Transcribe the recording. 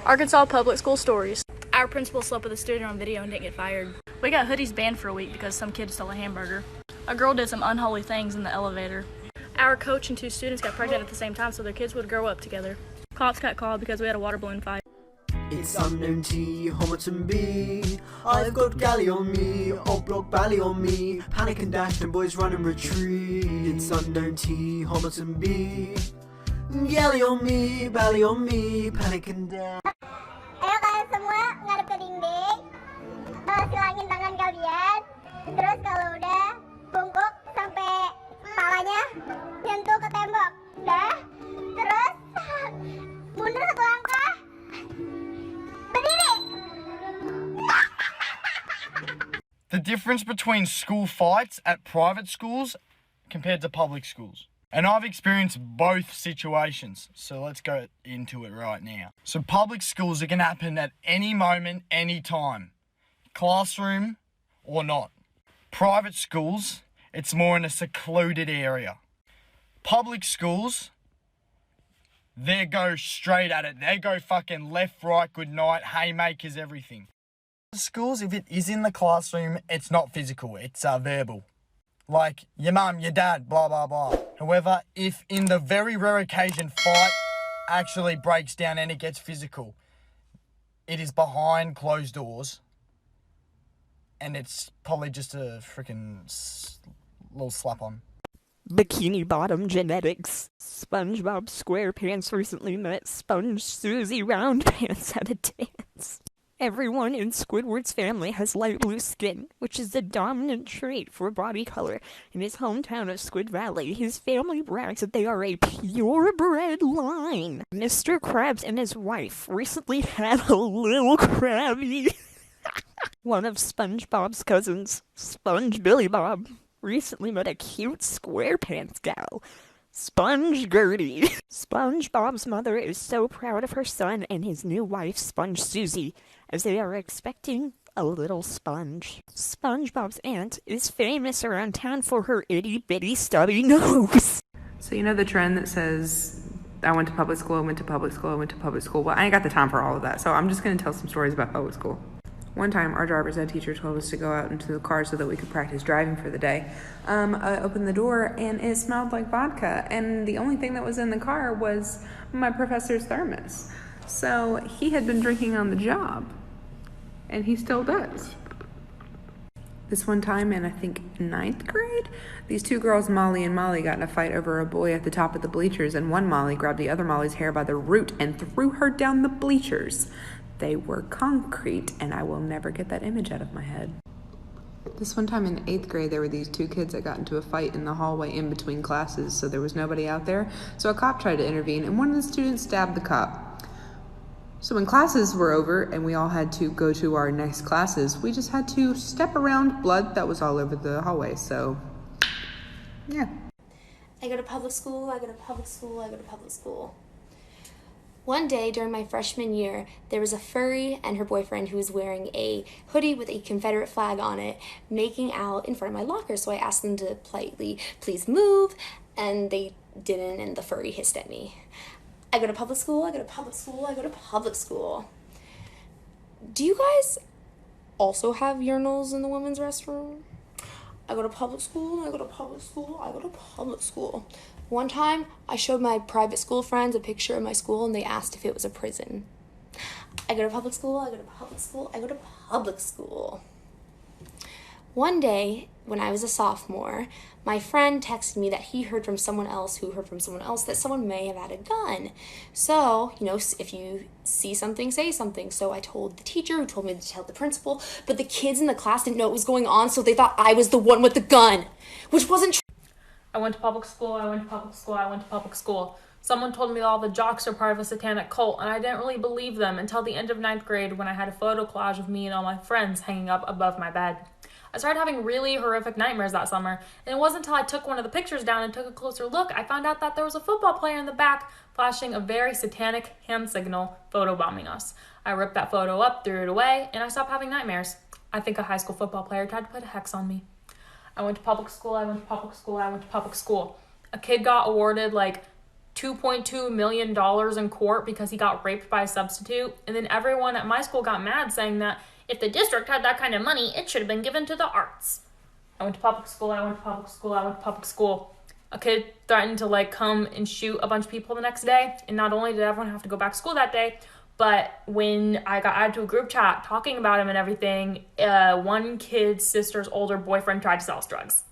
Arkansas Public School Stories. Our principal slept with a student on video and didn't get fired. We got hoodies banned for a week because some kid stole a hamburger. A girl did some unholy things in the elevator. Our coach and 2 students got pregnant at the same time so their kids would grow up together. Cops got called because we had a water balloon fight. It's unknown T, Homerton B. I've got galley on me, old block bally on me. Panic and dash and boys run and retreat. It's unknown T, Homerton B. Galley on me, bally on me. Panic and dash. Ayo kalian semua ngadep ke dinding, silangin tangan kalian. Terus kalau udah bungkuk sampai kepalanya nyentuh ke tembok. Udah, terus mundur 1 langkah. The difference between school fights at private schools compared to public schools. And I've experienced both situations, so let's go into it right now. So public schools, it can happen at any moment, any time. Classroom or not. Private schools, it's more in a secluded area. Public schools, they go straight at it. They go fucking left, right, good night, haymakers, everything. Schools, if it is in the classroom, it's not physical, it's verbal. Like your mum, your dad, blah, blah, blah. However, if in the very rare occasion fight actually breaks down and it gets physical, it is behind closed doors and it's probably just a freaking little slap on. Bikini Bottom genetics. SpongeBob SquarePants recently met Sponge Susie Roundpants at a dance. Everyone in Squidward's family has light blue skin, which is the dominant trait for body color. In his hometown of Squid Valley, his family brags that they are a purebred line. Mr. Krabs and his wife recently had a little Krabby. One of SpongeBob's cousins, Sponge Billy Bob, recently met a cute SquarePants gal, Sponge Gertie. SpongeBob's mother is so proud of her son and his new wife, Sponge Susie, as they are expecting a little sponge. SpongeBob's aunt is famous around town for her itty-bitty stubby nose. So you know the trend that says, I went to public school, I went to public school, I went to public school. Well, I ain't got the time for all of that, so I'm just going to tell some stories about public school. One time, our driver's ed teacher told us to go out into the car so that we could practice driving for the day. I opened the door, and it smelled like vodka, and the only thing that was in the car was my professor's thermos. So he had been drinking on the job, and he still does. This one time in, I think, 9th grade, these 2 girls, Molly and Molly, got in a fight over a boy at the top of the bleachers, and one Molly grabbed the other Molly's hair by the root and threw her down the bleachers. They were concrete, and I will never get that image out of my head. This one time in 8th grade, there were these 2 kids that got into a fight in the hallway in between classes, so there was nobody out there. So a cop tried to intervene, and one of the students stabbed the cop. So when classes were over and we all had to go to our next classes, we just had to step around blood that was all over the hallway, so yeah. I go to public school, I go to public school, I go to public school. One day during my freshman year, there was a furry and her boyfriend who was wearing a hoodie with a Confederate flag on it, making out in front of my locker. So I asked them to politely, please move, and they didn't, and the furry hissed at me. I go to public school, I go to public school, I go to public school. Do you guys also have urinals in the women's restroom? I go to public school, I go to public school, I go to public school. One time, I showed my private school friends a picture of my school, and they asked if it was a prison. I go to public school, I go to public school, I go to public school. One day, when I was a sophomore, my friend texted me that he heard from someone else who heard from someone else that someone may have had a gun. So, if you see something, say something. So I told the teacher, who told me to tell the principal, but the kids in the class didn't know what was going on, so they thought I was the one with the gun, which wasn't true. I went to public school, I went to public school, I went to public school. Someone told me that all the jocks are part of a satanic cult, and I didn't really believe them until the end of 9th grade when I had a photo collage of me and all my friends hanging up above my bed. I started having really horrific nightmares that summer, and it wasn't until I took one of the pictures down and took a closer look, I found out that there was a football player in the back flashing a very satanic hand signal photobombing us. I ripped that photo up, threw it away, and I stopped having nightmares. I think a high school football player tried to put a hex on me. I went to public school, I went to public school, I went to public school. A kid got awarded $2.2 million in court because he got raped by a substitute. And then everyone at my school got mad, saying that if the district had that kind of money, it should have been given to the arts. I went to public school, I went to public school, I went to public school. A kid threatened to like come and shoot a bunch of people the next day. And not only did everyone have to go back to school that day, but when I got added to a group chat talking about him and everything, one kid's sister's older boyfriend tried to sell us drugs.